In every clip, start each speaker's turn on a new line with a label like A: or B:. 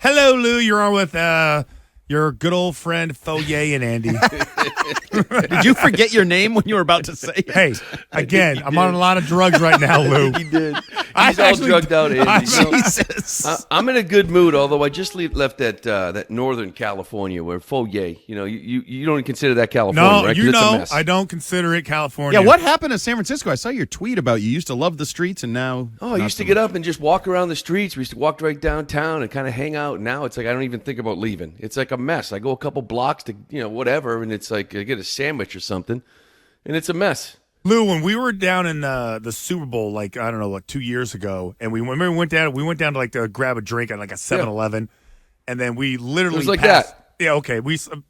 A: Hello, Lou. You're on with your good old friend Fauria and Andy.
B: Did you forget your name when you were about to say it?
A: Hey, again, I'm on a lot of drugs right now, Lou.
C: He did. He's all drugged out, Andy.
B: Jesus.
C: I'm in a good mood, although I just left that Northern California where Fauria, you don't consider that California,
A: No,
C: right? 'Cause
A: you
C: it's a
A: know,
C: mess.
A: I don't consider it California.
B: Yeah, what happened to San Francisco? I saw your tweet about you used to love the streets and now.
C: Oh, I used to get up and just walk around the streets. We used to walk right downtown and kind of hang out. Now it's like I don't even think about leaving. It's like a mess. I go a couple blocks to, whatever, and it's like I get a sandwich or something, and it's a mess.
A: Lou, when we were down in the Super Bowl, 2 years ago, and we went down to grab a drink at like a 7-Eleven, and then we literally
C: It was like
A: passed,
C: that.
A: Yeah, okay.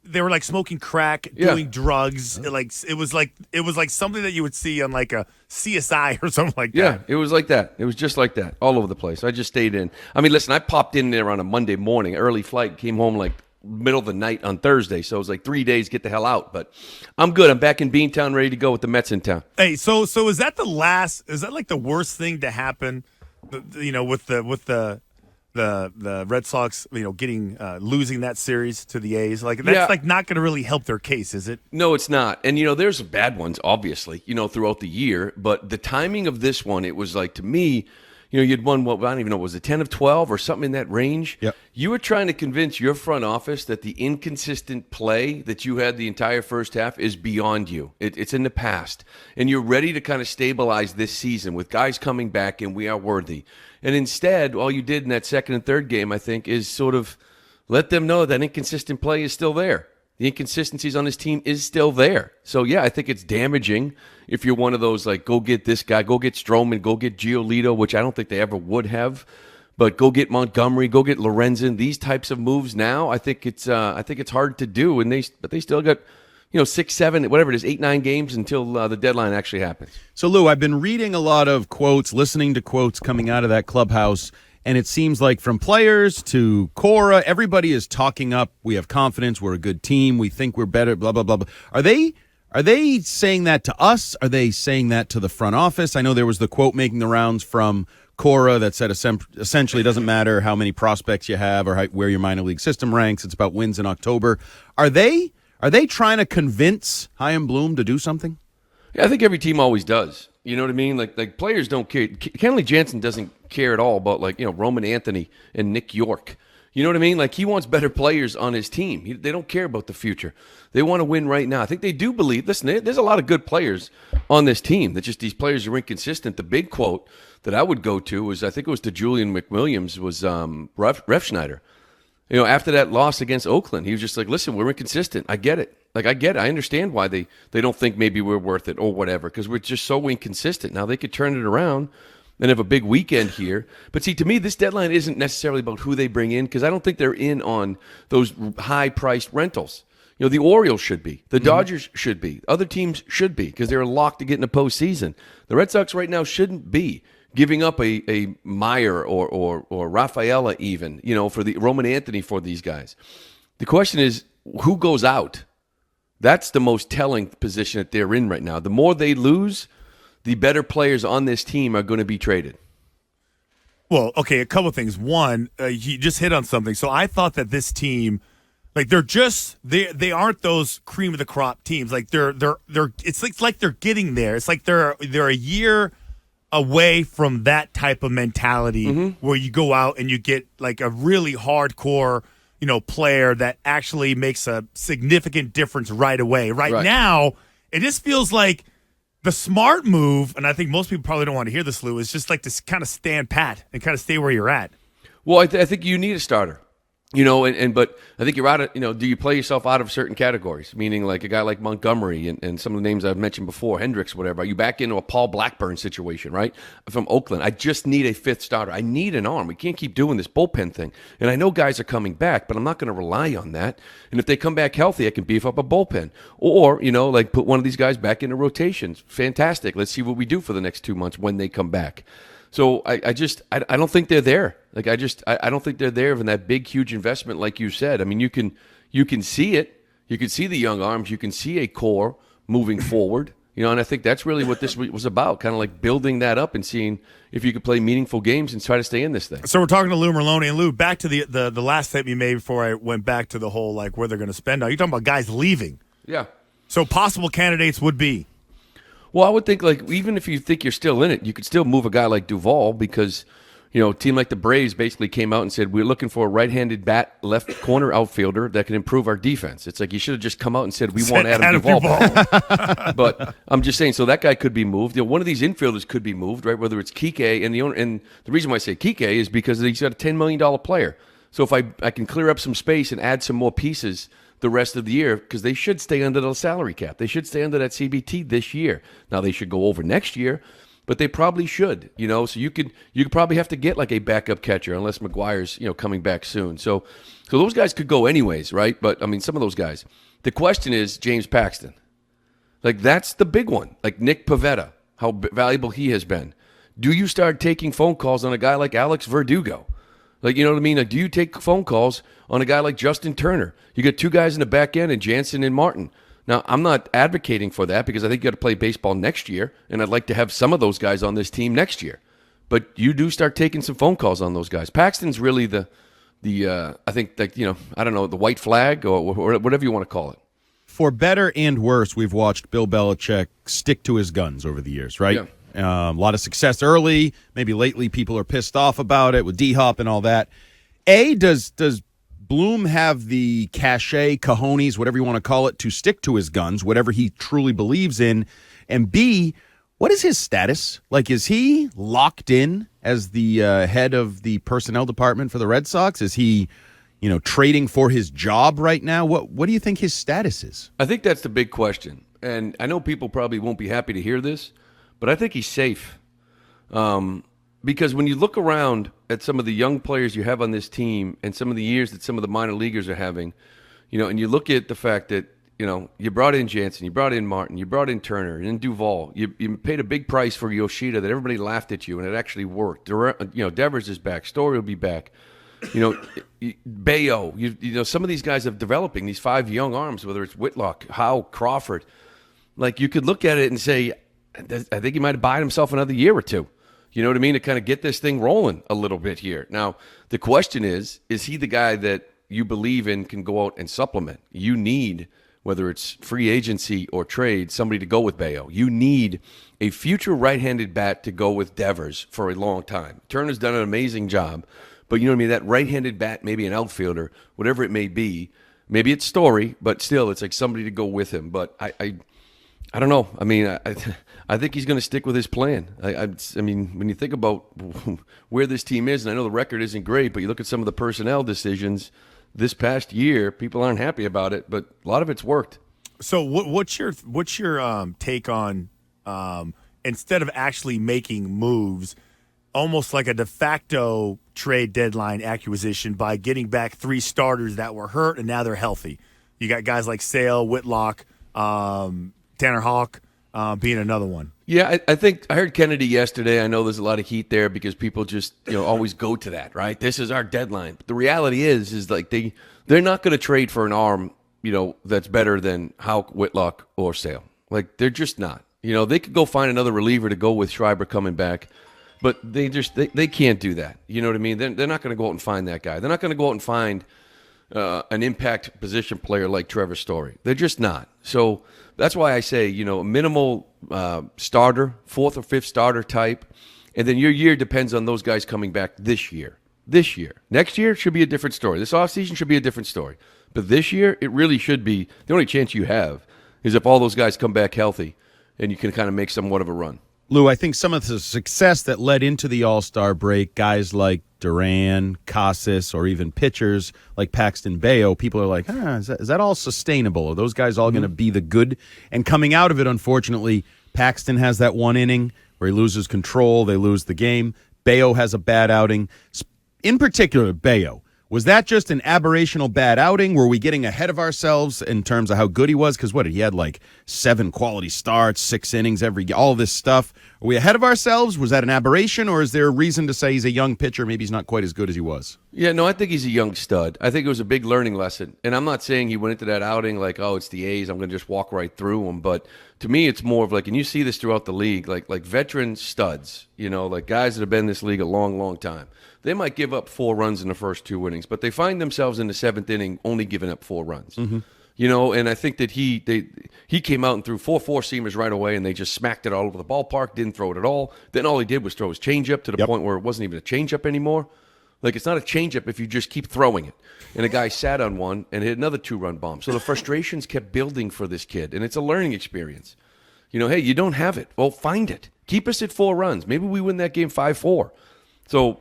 A: They were like smoking crack, doing drugs. It was like something that you would see on like a CSI or something like that.
C: Yeah, it was like that. It was just like that all over the place. I just stayed in. I mean, listen, I popped in there on a Monday morning, early flight, came home like middle of the night on Thursday. So it was like 3 days, get the hell out. But I'm good. I'm back in Beantown, ready to go with the Mets in town.
A: Hey, so is that like the worst thing to happen? With the Red Sox, getting losing that series to the A's, that's not going to really help their case, is it?
C: No, it's not. And there's bad ones, obviously, throughout the year. But the timing of this one, it was like, to me, you'd won I don't even know, was it 10 of 12 or something in that range?
B: Yep.
C: You were trying to convince your front office that the inconsistent play that you had the entire first half is beyond you. It's in the past. And you're ready to kind of stabilize this season with guys coming back and we are worthy. And instead, all you did in that second and third game, I think, is sort of let them know that inconsistent play is still there. The inconsistencies on his team is still there. So, yeah, I think it's damaging if you're one of those, like, go get this guy, go get Stroman, go get Giolito, which I don't think they ever would have. But go get Montgomery, go get Lorenzen. These types of moves now, I think it's hard to do. But they still got 6, 7, whatever it is, 8, 9 games until the deadline actually happens.
B: So, Lou, I've been reading a lot of quotes, listening to quotes coming out of that clubhouse, and it seems like from players to Cora, everybody is talking up. We have confidence. We're a good team. We think we're better, blah, blah, blah, blah. Are they saying that to us? Are they saying that to the front office? I know there was the quote making the rounds from Cora that said essentially it doesn't matter how many prospects you have or where your minor league system ranks. It's about wins in October. Are they trying to convince Chaim Bloom to do something?
C: Yeah, I think every team always does. You know what I mean? Like players don't care. Kenley Jansen doesn't care at all about Roman Anthony and Nick York. You know what I mean? Like he wants better players on his team. They don't care about the future. They want to win right now. I think they do believe. Listen, there's a lot of good players on this team. That just these players are inconsistent. The big quote that I would go to was I think it was to Julian McWilliams was Refschneider. After that loss against Oakland, he was just like, listen, we're inconsistent. I get it. I get it. I understand why they don't think maybe we're worth it or whatever because we're just so inconsistent. Now they could turn it around and have a big weekend here. But see, to me, this deadline isn't necessarily about who they bring in because I don't think they're in on those high-priced rentals. The Orioles should be. The Dodgers should be. Other teams should be because they're locked to get in the postseason. The Red Sox right now shouldn't be giving up a Meyer or Rafaela even, for the Roman Anthony for these guys. The question is, who goes out? That's the most telling position that they're in right now. The more they lose, the better players on this team are going to be traded.
A: Well, okay, a couple of things. One, you just hit on something. So I thought that this team, they aren't those cream of the crop teams. Like they're it's like they're getting there. It's like they're a year away from that type of mentality where you go out and you get like a really hardcore, player that actually makes a significant difference right away. Right now, it just feels like the smart move, and I think most people probably don't want to hear this, Lou, is just like to kind of stand pat and kind of stay where you're at.
C: Well, I think you need a starter. But I think you're out of, do you play yourself out of certain categories? Meaning like a guy like Montgomery and some of the names I've mentioned before, Hendricks, whatever. Are you back into a Paul Blackburn situation, right? From Oakland. I just need a fifth starter. I need an arm. We can't keep doing this bullpen thing. And I know guys are coming back, but I'm not going to rely on that. And if they come back healthy, I can beef up a bullpen. Or, put one of these guys back into rotations. Fantastic. Let's see what we do for the next 2 months when they come back. So I don't think they're there. Like I don't think they're there in that big, huge investment like you said. I mean, you can see it. You can see the young arms. You can see a core moving forward. And I think that's really what this was about, kind of like building that up and seeing if you could play meaningful games and try to stay in this thing.
A: So we're talking to Lou Merloni. And Lou, back to the last statement you made before I went back to the whole, like, where they're going to spend. Now, you're talking about guys leaving.
C: Yeah.
A: So possible candidates would be?
C: Well, I would think, like, even if you think you're still in it, you could still move a guy like Duvall because, a team like the Braves basically came out and said, we're looking for a right-handed bat, left corner outfielder that can improve our defense. It's like you should have just come out and said, we want Adam Duvall back. But I'm just saying, so that guy could be moved. One of these infielders could be moved, right? Whether it's Kike, and the reason why I say Kike is because he's got a $10 million player. So if I can clear up some space and add some more pieces the rest of the year, because they should stay under the salary cap. They should stay under that CBT this year. Now, they should go over next year, but they probably should, So you could probably have to get like a backup catcher unless McGuire's, coming back soon. So those guys could go anyways, right? But I mean, some of those guys. The question is James Paxton. Like that's the big one. Like Nick Pivetta, how valuable he has been. Do you start taking phone calls on a guy like Alex Verdugo? Like, you know what I mean? Like, do you take phone calls on a guy like Justin Turner? You got two guys in the back end, and Jansen and Martin. Now, I'm not advocating for that because I think you got to play baseball next year, and I'd like to have some of those guys on this team next year. But you do start taking some phone calls on those guys. Paxton's really the I think, like, I don't know, the white flag or whatever you want to call it.
B: For better and worse, we've watched Bill Belichick stick to his guns over the years, right?
C: Yeah.
B: A lot of success early. Maybe lately people are pissed off about it with D-Hop and all that. Does Bloom have the cachet, cojones, whatever you want to call it, to stick to his guns, whatever he truly believes in? And B, what is his status? Like, is he locked in as the head of the personnel department for the Red Sox? Is he, trading for his job right now? What do you think his status is?
C: I think that's the big question. And I know people probably won't be happy to hear this, but I think he's safe. Because when you look around at some of the young players you have on this team and some of the years that some of the minor leaguers are having, and you look at the fact that, you brought in Jansen, you brought in Martin, you brought in Turner, and Duvall. You paid a big price for Yoshida that everybody laughed at you, and it actually worked. Devers is back. Story will be back. Bello. Some of these guys are developing, these 5 young arms, whether it's Whitlock, Howe, Crawford. Like, you could look at it and say, I think he might have bought himself another year or two. You know what I mean? To kind of get this thing rolling a little bit here. Now, the question is he the guy that you believe in can go out and supplement? You need, whether it's free agency or trade, somebody to go with Bello. You need a future right-handed bat to go with Devers for a long time. Turner's done an amazing job. But you know what I mean? That right-handed bat, maybe an outfielder, whatever it may be. Maybe it's Story, but still, it's like somebody to go with him. But I don't know. I mean, I think he's going to stick with his plan. I mean, when you think about where this team is, and I know the record isn't great, but you look at some of the personnel decisions this past year, people aren't happy about it, but a lot of it's worked.
A: So what's your take on instead of actually making moves, almost like a de facto trade deadline acquisition by getting back 3 starters that were hurt and now they're healthy? You got guys like Sale, Whitlock, Tanner Houck being another one.
C: Yeah, I think I heard Kennedy yesterday. I know there's a lot of heat there because people just always go to that, right? This is our deadline. But the reality is like they're not going to trade for an arm, that's better than Houck, Whitlock, or Sale. Like, they're just not. They could go find another reliever to go with Schreiber coming back, but they can't do that. You know what I mean? They're not going to go out and find that guy. They're not going to go out and find an impact position player like Trevor Story. They're just not. So that's why I say, a minimal starter, 4th or 5th starter type, and then your year depends on those guys coming back this year. Next year should be a different story. This offseason should be a different story. But this year, it really should be. The only chance you have is if all those guys come back healthy and you can kind of make somewhat of a run.
B: Lou, I think some of the success that led into the All-Star break, guys like Duran, Casas, or even pitchers like Paxton Bello, people are like, is that all sustainable? Are those guys all going to be the good? And coming out of it, unfortunately, Paxton has that one inning where he loses control, they lose the game. Bello has a bad outing. In particular, Bello. Was that just an aberrational bad outing? Were we getting ahead of ourselves in terms of how good he was? Because he had like 7 quality starts, 6 innings, all this stuff. Are we ahead of ourselves? Was that an aberration, or is there a reason to say he's a young pitcher, maybe he's not quite as good as he was?
C: Yeah, no, I think he's a young stud. I think it was a big learning lesson. And I'm not saying he went into that outing like, oh, it's the A's, I'm going to just walk right through them. But to me, it's more of like, and you see this throughout the league, like veteran studs, like guys that have been in this league a long, long time. They might give up 4 runs in the first 2 innings, but they find themselves in the 7th inning only giving up 4 runs. Mm-hmm. And I think that he came out and threw 4 4-seamers right away, and they just smacked it all over the ballpark, didn't throw it at all. Then all he did was throw his changeup to the point where it wasn't even a changeup anymore. Like, it's not a changeup if you just keep throwing it. And a guy sat on one and hit another 2-run bomb. So the frustrations kept building for this kid, and it's a learning experience. Hey, you don't have it. Well, find it. Keep us at 4 runs. Maybe we win that game 5-4. So,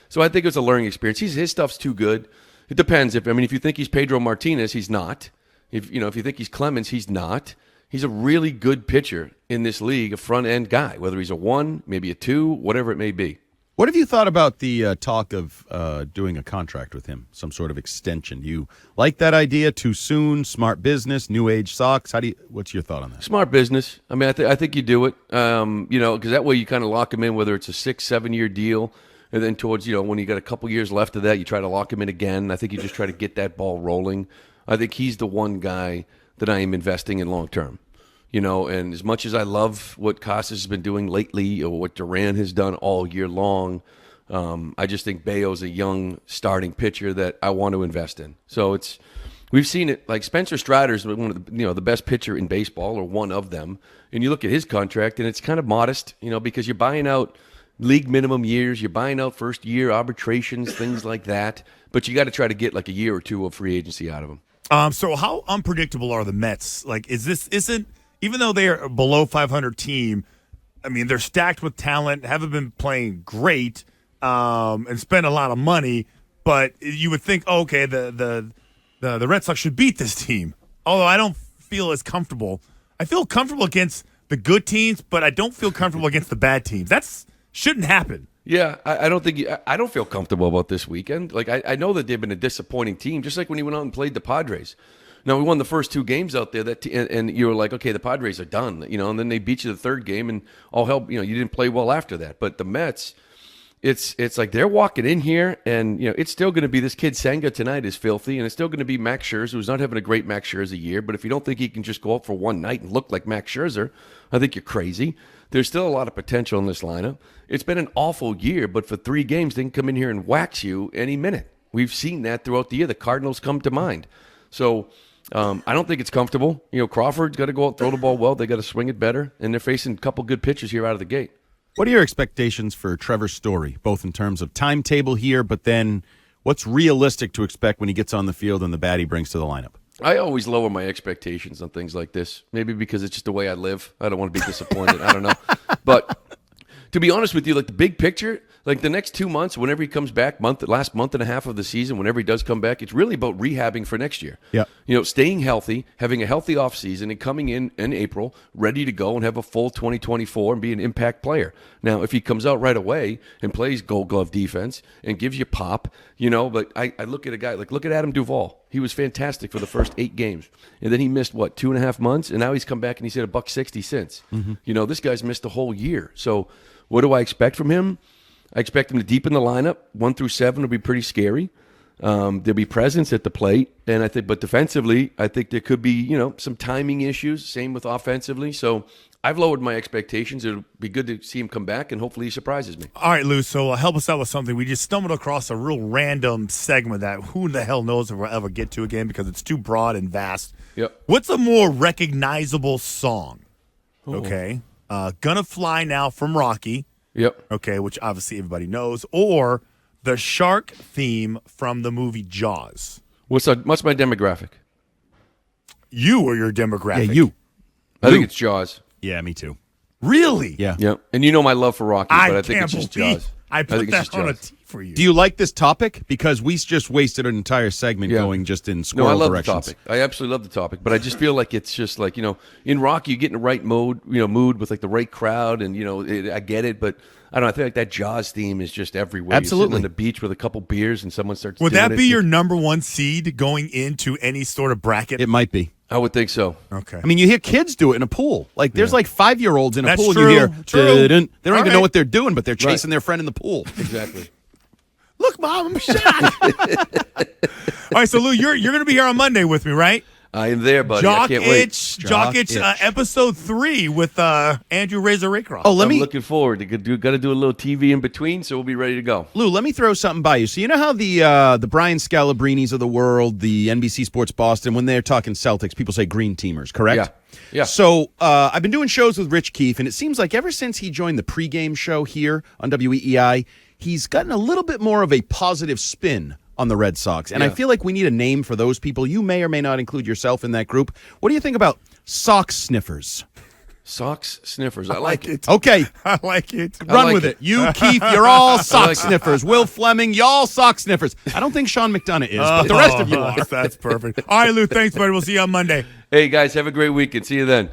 C: so I think it's a learning experience. His stuff's too good. It depends. If you think he's Pedro Martinez, he's not. If you think he's Clemens, he's not. He's a really good pitcher in this league, a front-end guy, whether he's a 1, maybe a 2, whatever it may be.
B: What have you thought about the talk of doing a contract with him, some sort of extension? You like that idea? Too soon? Smart business? New age Sox? What's your thought on that?
C: Smart business. I mean, I think you do it. Because that way you kind of lock him in, whether it's a 6-7 year deal, and then towards when you got a couple years left of that, you try to lock him in again. I think you just try to get that ball rolling. I think he's the one guy that I am investing in long term. And as much as I love what Casas has been doing lately or what Duran has done all year long, I just think Bello's a young starting pitcher that I want to invest in. So we've seen it. Like Spencer Strider's one of the best pitcher in baseball, or one of them. And you look at his contract, and it's kind of modest, because you're buying out league minimum years, you're buying out first year arbitrations, things like that. But you got to try to get like a year or 2 of free agency out of them.
A: So how unpredictable are the Mets? Like, even though they are a below 500 team, I mean, they're stacked with talent, haven't been playing great, and spend a lot of money. But you would think, the Red Sox should beat this team. Although I don't feel as comfortable. I feel comfortable against the good teams, but I don't feel comfortable against the bad teams. That shouldn't happen.
C: Yeah, I don't feel comfortable about this weekend. Like, I know that they've been a disappointing team, just like when he went out and played the Padres. Now, we won the first 2 games out there, and you were like, okay, the Padres are done, and then they beat you the 3rd game, and all hell, you didn't play well after that. But the Mets, it's like they're walking in here, and, it's still going to be this kid Senga tonight is filthy, and it's still going to be Max Scherzer, who's not having a great Max Scherzer year. But if you don't think he can just go out for one night and look like Max Scherzer, I think you're crazy. There's still a lot of potential in this lineup. It's been an awful year, but for 3 games, they can come in here and wax you any minute. We've seen that throughout the year. The Cardinals come to mind. So I don't think it's comfortable. Crawford's got to go out, throw the ball well. They got to swing it better, and they're facing a couple good pitchers here out of the gate.
B: What are your expectations for Trevor Story, both in terms of timetable here, but then what's realistic to expect when he gets on the field and the bat he brings to the lineup?
C: I always lower my expectations on things like this. Maybe because it's just the way I live. I don't want to be disappointed. I don't know. But to be honest with you, like the big picture, like the next 2 months, whenever he comes back, last month and a half of the season, whenever he does come back, it's really about rehabbing for next year.
B: Yeah.
C: Staying healthy, having a healthy offseason, and coming in April, ready to go and have a full 2024 and be an impact player. Now, if he comes out right away and plays Gold Glove defense and gives you pop, but I look at a guy, look at Adam Duvall. He was fantastic for the first 8 games. And then he missed, 2.5 months? And now he's come back and he's hit $160 since. Mm-hmm. This guy's missed a whole year. So what do I expect from him? I expect him to deepen the lineup. 1 through 7 will be pretty scary. There'll be presence at the plate, but defensively, I think there could be some timing issues. Same with offensively. So I've lowered my expectations. It'll be good to see him come back, and hopefully he surprises me.
A: All right, Lou. So help us out with something. We just stumbled across a real random segment that who the hell knows if we'll ever get to again because it's too broad and vast.
C: Yep.
A: What's a more recognizable song? Okay, "Gonna Fly Now" from Rocky.
C: Yep.
A: Okay, which obviously everybody knows, or the shark theme from the movie Jaws.
C: What's my demographic?
A: You or your demographic?
B: Yeah, you.
C: I think it's Jaws.
B: Yeah, me too.
A: Really?
B: Yeah.
C: Yep. And you know my love for Rocky, but I think
A: can't
C: it's just
A: believe
C: Jaws.
A: I put
C: think it's
A: that on a
C: Jaws.
A: tee for you.
B: Do you like this topic? Because we just wasted an entire segment going just in
C: No, I
B: squirrel
C: love
B: directions.
C: the topic. I absolutely love the topic, but I just feel like it's just like in Rocky, you get in the right mood with like the right crowd, and I get it, but I don't know. I feel like that Jaws theme is just everywhere.
B: Absolutely.
C: You're sitting on the beach with a couple beers, and someone starts.
A: Would
C: doing
A: that be
C: it.
A: your number 1 seed going into any sort of bracket?
B: It might be.
C: I would think so.
A: Okay.
B: I mean, you hear kids do it in a pool. Like, there's like 5-year-olds in a
A: That's
B: pool,
A: true.
B: and you hear,
A: True.
B: "Dun-dun." They don't
A: All
B: even
A: right.
B: know what they're doing, but they're chasing their friend in the pool.
C: Exactly.
A: Look, Mom, I'm shocked. All right, so Lou, you're going to be here on Monday with me, right?
C: I am there, buddy. I can't wait.
A: Jock Itch, episode 3 with Andrew Razor Raycroft.
B: Oh,
C: I'm looking forward. Got to do a little TV in between, so we'll be ready to go.
B: Lou, let me throw something by you. So you know how the Brian Scalabrinis of the world, the NBC Sports Boston, when they're talking Celtics, people say green teamers, correct?
C: Yeah.
B: So I've been doing shows with Rich Keefe, and it seems like ever since he joined the pregame show here on WEEI, he's gotten a little bit more of a positive spin on the Red Sox. And I feel like we need a name for those people. You may or may not include yourself in that group. What do you think about sox sniffers?
C: Sox sniffers. I like it.
B: Okay.
A: I like it.
B: Run with it. You, Keith, you're all sock sniffers. Will Fleming, y'all sock sniffers. I don't think Sean McDonough is, but the rest of you are.
A: That's perfect. All right, Lou, thanks, buddy. We'll see you on Monday.
C: Hey, guys, have a great weekend. See you then.